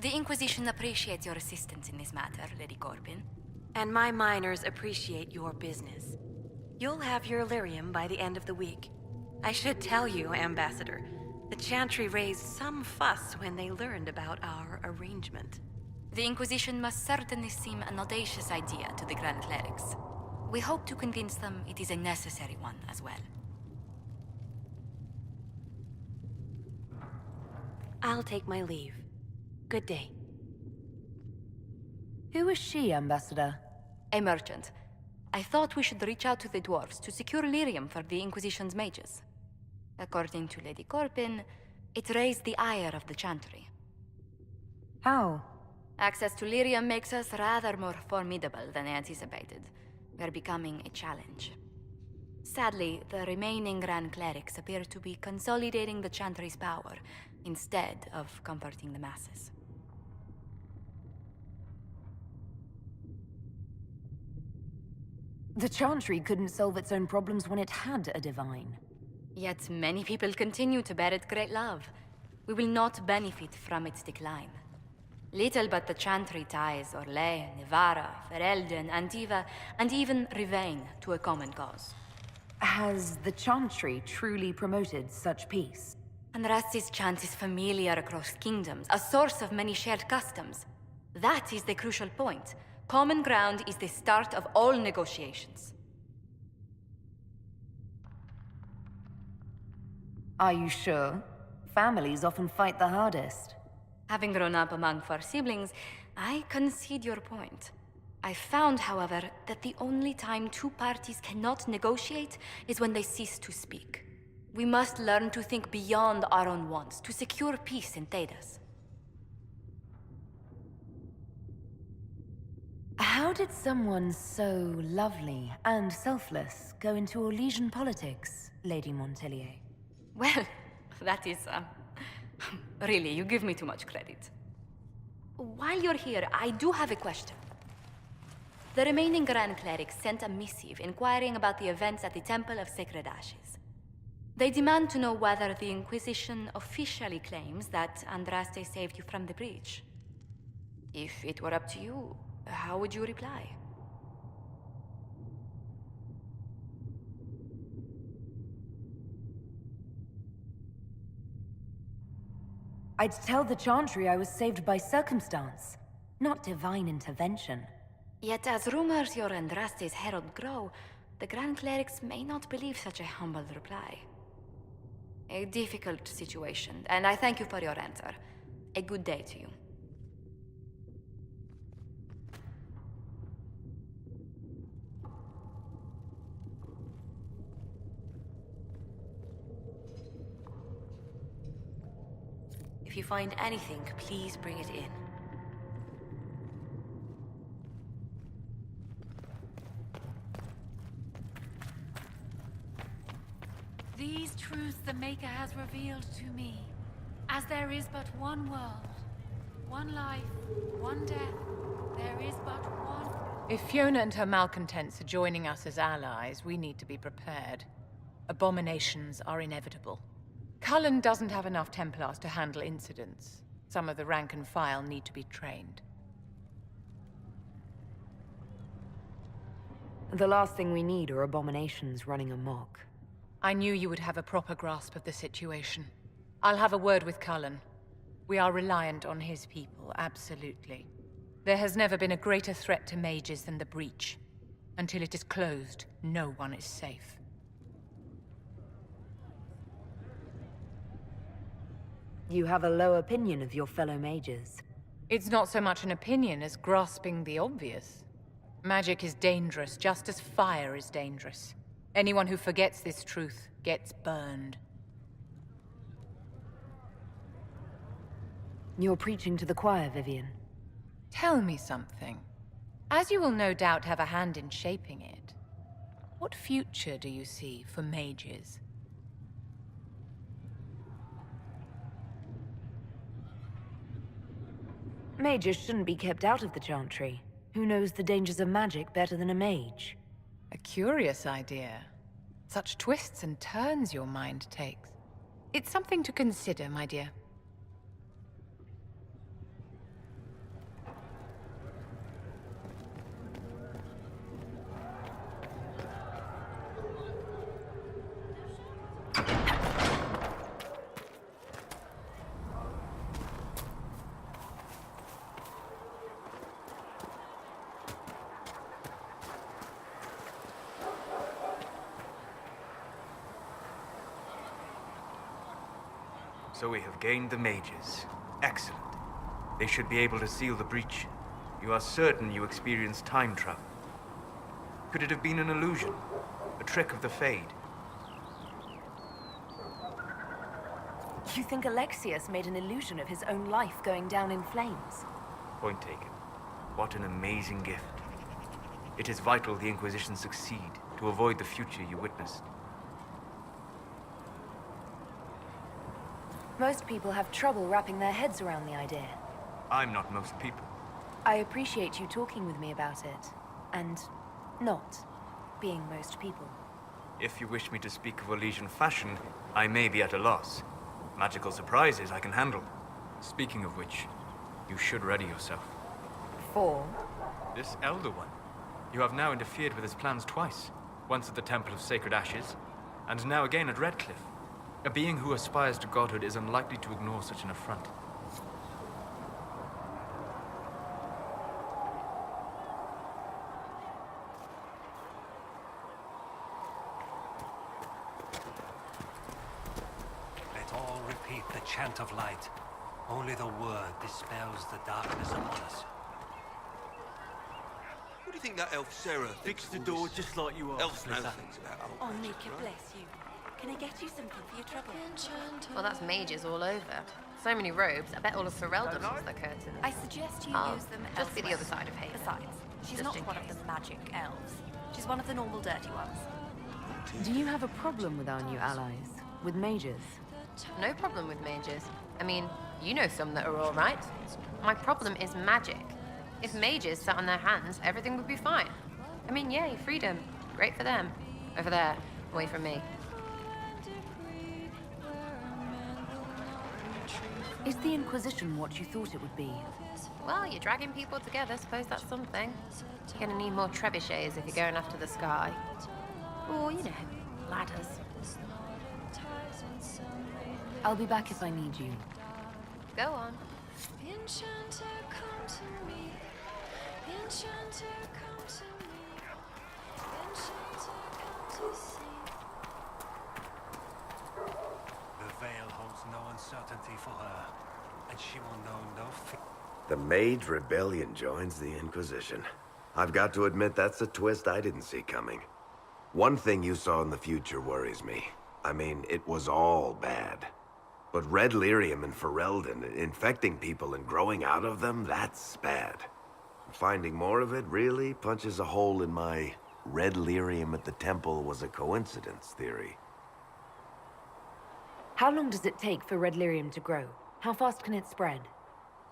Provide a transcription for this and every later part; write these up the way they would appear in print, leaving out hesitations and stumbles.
The Inquisition appreciates your assistance in this matter, Lady Corbin. And my miners appreciate your business. You'll have your lyrium by the end of the week. I should tell you, Ambassador, the Chantry raised some fuss when they learned about our arrangement. The Inquisition must certainly seem an audacious idea to the Grand Clerics. We hope to convince them it is a necessary one as well. I'll take my leave. Good day. Who is she, Ambassador? A merchant. I thought we should reach out to the dwarves to secure lyrium for the Inquisition's mages. According to Lady Corbin, it raised the ire of the Chantry. How? Access to lyrium makes us rather more formidable than anticipated. We're becoming a challenge. Sadly, the remaining Grand Clerics appear to be consolidating the Chantry's power, instead of comforting the masses. The Chantry couldn't solve its own problems when it had a divine. Yet many people continue to bear it great love. We will not benefit from its decline. Little but the Chantry ties Orlais, Nevarra, Ferelden, Antiva, and even Rivain to a common cause. Has the Chantry truly promoted such peace? Andraste's chant is familiar across kingdoms, a source of many shared customs. That is the crucial point. Common ground is the start of all negotiations. Are you sure? Families often fight the hardest. Having grown up among four siblings, I concede your point. I found, however, that the only time two parties cannot negotiate is when they cease to speak. We must learn to think beyond our own wants, to secure peace in Thedas. How did someone so lovely and selfless go into Orlesian politics, Lady Montelier? Well, that is, really, you give me too much credit. While you're here, I do have a question. The remaining Grand Clerics sent a missive inquiring about the events at the Temple of Sacred Ashes. They demand to know whether the Inquisition officially claims that Andraste saved you from the breach. If it were up to you, how would you reply? I'd tell the Chantry I was saved by circumstance, not divine intervention. Yet as rumors your Andraste's herald grow, the Grand Clerics may not believe such a humble reply. A difficult situation, and I thank you for your answer. A good day to you. If you find anything, please bring it in. These truths the Maker has revealed to me. As there is but one world, one life, one death, there is but one... If Fiona and her malcontents are joining us as allies, we need to be prepared. Abominations are inevitable. Cullen doesn't have enough Templars to handle incidents. Some of the rank and file need to be trained. The last thing we need are abominations running amok. I knew you would have a proper grasp of the situation. I'll have a word with Cullen. We are reliant on his people, absolutely. There has never been a greater threat to mages than the breach. Until it is closed, no one is safe. You have a low opinion of your fellow mages. It's not so much an opinion as grasping the obvious. Magic is dangerous, just as fire is dangerous. Anyone who forgets this truth gets burned. You're preaching to the choir, Vivian. Tell me something. As you will no doubt have a hand in shaping it, what future do you see for mages? Mages shouldn't be kept out of the Chantry. Who knows the dangers of magic better than a mage? A curious idea. Such twists and turns your mind takes. It's something to consider, my dear. So we have gained the mages. Excellent. They should be able to seal the breach. You are certain you experienced time travel? Could it have been an illusion? A trick of the Fade? You think Alexius made an illusion of his own life going down in flames? Point taken. What an amazing gift. It is vital the Inquisition succeed to avoid the future you witnessed. Most people have trouble wrapping their heads around the idea. I'm not most people. I appreciate you talking with me about it, and not being most people. If you wish me to speak of Elysian fashion, I may be at a loss. Magical surprises I can handle. Speaking of which, you should ready yourself. For? This Elder One. You have now interfered with his plans twice. Once at the Temple of Sacred Ashes, and now again at Redcliffe. A being who aspires to godhood is unlikely to ignore such an affront. Let all repeat the chant of light. Only the word dispels the darkness among us. What do you think that elf Sarah thinks Fix the of door all this? just like you Elves asked, know Lisa. things about old Oh, magic, Mika, right? bless you. Can I get you something for your trouble? Well, that's mages all over. So many robes, I bet all of Ferelden loves their curtains. I suggest you I'll use them just be the elsewhere. other side of Haven. Besides, she's Just not in one of case. the magic elves. She's one of the normal dirty ones. Do you have a problem with our new allies? With mages? No problem with mages. I mean, you know some that are all right. My problem is magic. If mages sat on their hands, everything would be fine. I mean, yay, freedom. Great for them. Over there, away from me. Is the Inquisition what you thought it would be? Well, you're dragging people together, suppose that's something. You're gonna need more trebuchets if you're going after the sky. Or, you know, ladders. I'll be back if I need you. Go on. The veil holds no uncertainty for her, and she will know no fear. The Mage Rebellion joins the Inquisition. I've got to admit that's a twist I didn't see coming. One thing you saw in the future worries me. I mean, it was all bad. But Red Lyrium and Ferelden, infecting people and growing out of them, that's bad. Finding more of it really punches a hole in my Red Lyrium at the temple was a coincidence theory. How long does it take for Red Lyrium to grow? How fast can it spread?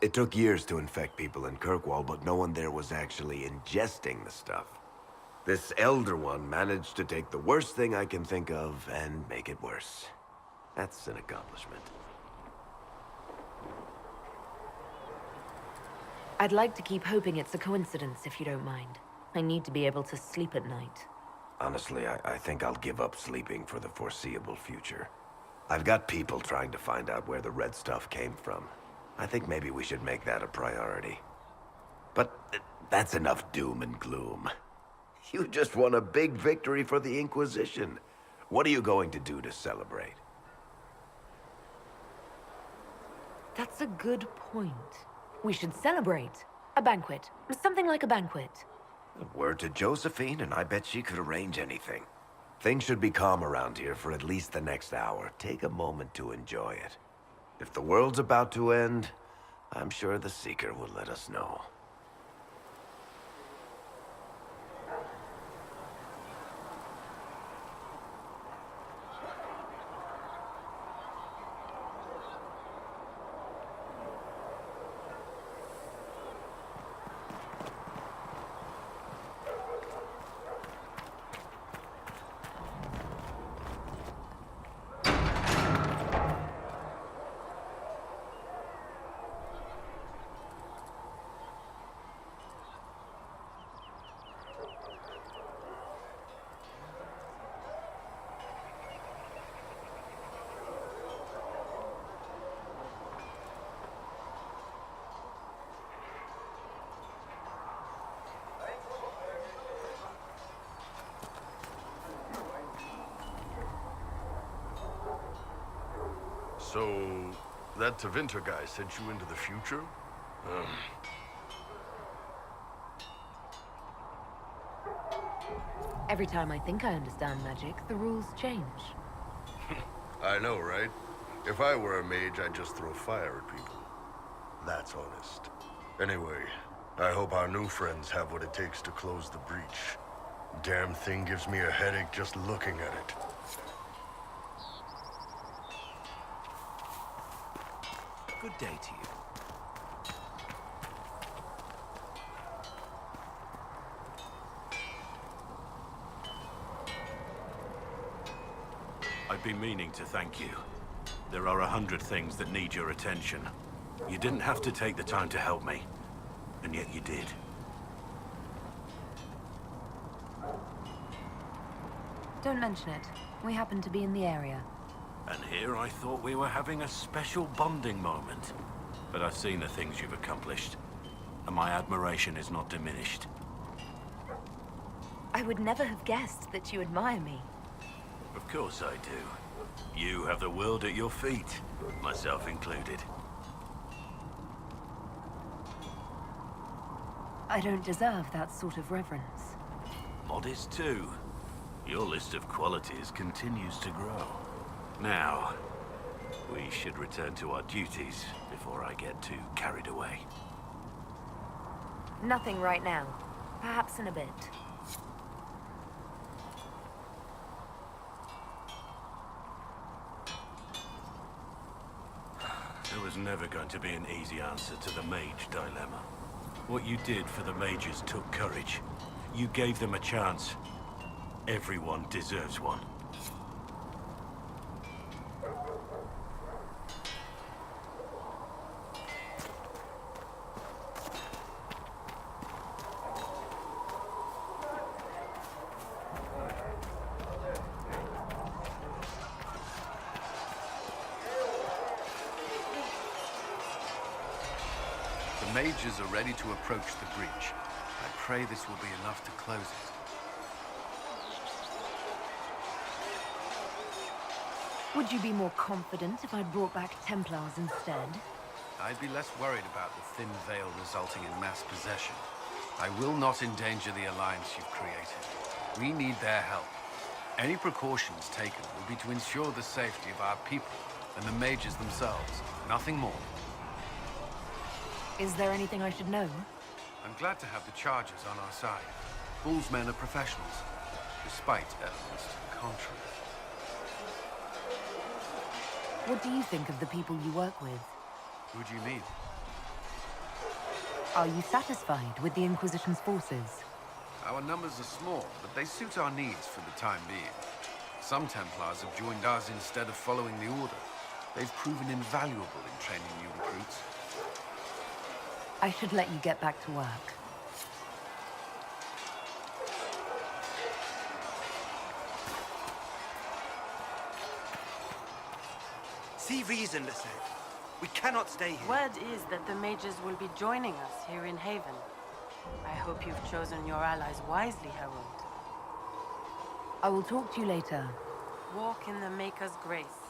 It took years to infect people in Kirkwall, but no one there was actually ingesting the stuff. This Elder One managed to take the worst thing I can think of and make it worse. That's an accomplishment. I'd like to keep hoping it's a coincidence, if you don't mind. I need to be able to sleep at night. Honestly, I think I'll give up sleeping for the foreseeable future. I've got people trying to find out where the red stuff came from. I think maybe we should make that a priority. But that's enough doom and gloom. You just won a big victory for the Inquisition. What are you going to do to celebrate? That's a good point. We should celebrate. A banquet. Something like a banquet. Word to Josephine, and I bet she could arrange anything. Things should be calm around here for at least the next hour. Take a moment to enjoy it. If the world's about to end, I'm sure the Seeker will let us know. So, that Tevinter guy sent you into the future? Every time I think I understand magic, the rules change. I know, right? If I were a mage, I'd just throw fire at people. That's honest. Anyway, I hope our new friends have what it takes to close the breach. Damn thing gives me a headache just looking at it. Good day to you. I've been meaning to thank you. There are 100 things that need your attention. You didn't have to take the time to help me, and yet you did. Don't mention it. We happen to be in the area. And here I thought we were having a special bonding moment. But I've seen the things you've accomplished, and my admiration is not diminished. I would never have guessed that you admire me. Of course I do. You have the world at your feet, myself included. I don't deserve that sort of reverence. Modest too. Your list of qualities continues to grow. Now, we should return to our duties before I get too carried away. Nothing right now. Perhaps in a bit. There was never going to be an easy answer to the mage dilemma. What you did for the mages took courage. You gave them a chance. Everyone deserves one. The mages are ready to approach the breach. I pray this will be enough to close it. Would you be more confident if I'd brought back Templars instead? I'd be less worried about the thin veil resulting in mass possession. I will not endanger the alliance you've created. We need their help. Any precautions taken will be to ensure the safety of our people and the mages themselves. Nothing more. Is there anything I should know? I'm glad to have the Chargers on our side. Bull's men are professionals, despite evidence to the contrary. What do you think of the people you work with? Who do you mean? Are you satisfied with the Inquisition's forces? Our numbers are small, but they suit our needs for the time being. Some Templars have joined us instead of following the Order. They've proven invaluable in training new recruits. I should let you get back to work. See reason, Lisette. We cannot stay here. Word is that the mages will be joining us here in Haven. I hope you've chosen your allies wisely, Herald. I will talk to you later. Walk in the Maker's grace.